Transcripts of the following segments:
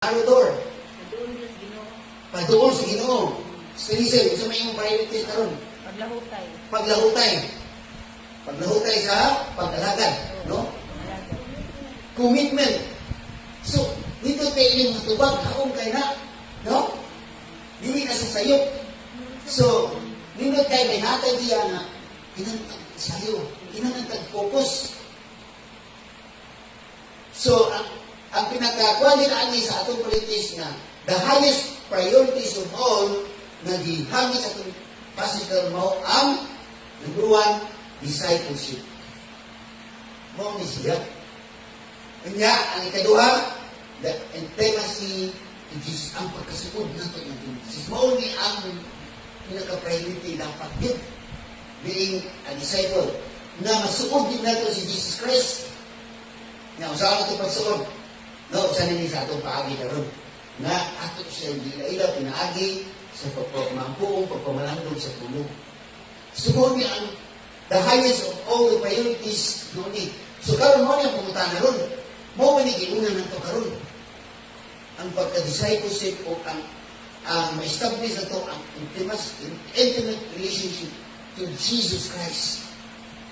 Arodor. Padoon Padoon sa sa Ginoo. Ginoo. Sinisay, gusto mo yung priorities karon. Paglahutay. Paglahutay. Paglahutay sa pag-alagad. No? Commitment. So, dito tayo yung matubag, kaong kay na. No? Dili na sa sayop. So, dito tayo may natay diya na kinantag sayo. Kinantag focus. So, ang pinakakuha din ani sa atong politics na the highest priorities of all na gihangit sa atong pastor mo ang number one, discipleship. Mo ni siya. Kanya, ang ikaduha, the intimacy to Jesus, ang pagkasukod nato ng Jesus. Mo ni ang pinaka-priority dapat yun. Being a disciple. Na masuod din nato si Jesus Christ. Na usaha nato pagsuod. No, usaha nini sa atong paagi karon. Na ato siya gila-ila pinaagi sa pagpamangkuong, pagpamalandong sa tulog. Sugod niya ang the highest of all the priorities no ni. So karon mo niya pumunta na ron. Mo man ni giuna nato karon. Ang pagka-discipleship o ang ma-establish na to ang intimate relationship to Jesus Christ.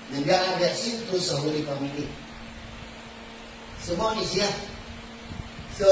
Nag-aagat sinto sa Holy Family. So mo ni siya. So,